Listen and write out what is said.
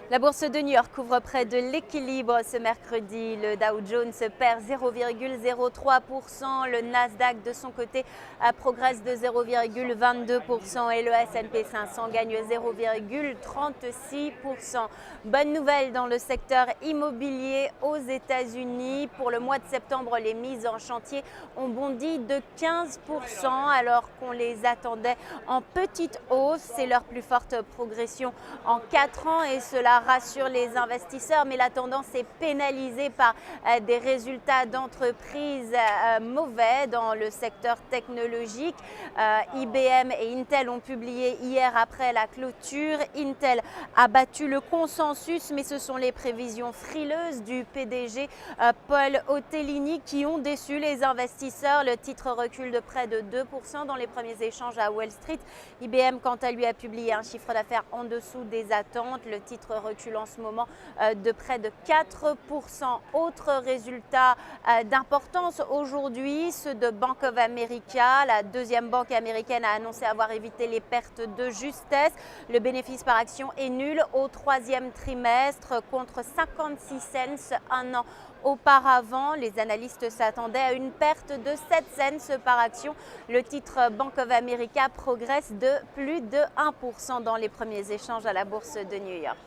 La bourse de New York couvre près de l'équilibre ce mercredi. Le Dow Jones perd 0,03%. Le Nasdaq, de son côté, progresse de 0,22% et le S&P 500 gagne 0,36%. Bonne nouvelle dans le secteur immobilier aux États-Unis. Pour le mois de septembre, les mises en chantier ont bondi de 15% alors qu'on les attendait en petite hausse. C'est leur plus forte progression en 4 ans et cela rassure les investisseurs, mais la tendance est pénalisée par des résultats d'entreprises mauvais dans le secteur technologique. IBM et Intel ont publié hier après la clôture. Intel a battu le consensus, mais ce sont les prévisions frileuses du PDG Paul Otellini qui ont déçu les investisseurs. Le titre recule de près de 2% dans les premiers échanges à Wall Street. IBM, quant à lui, a publié un chiffre d'affaires en dessous des attentes. Le titre recule en ce moment de près de 4%. Autre résultat d'importance aujourd'hui, ceux de Bank of America. La deuxième banque américaine a annoncé avoir évité les pertes de justesse. Le bénéfice par action est nul au troisième trimestre contre 56 cents un an auparavant. Les analystes s'attendaient à une perte de 7 cents par action. Le titre Bank of America progresse de plus de 1% dans les premiers échanges à la bourse de New York.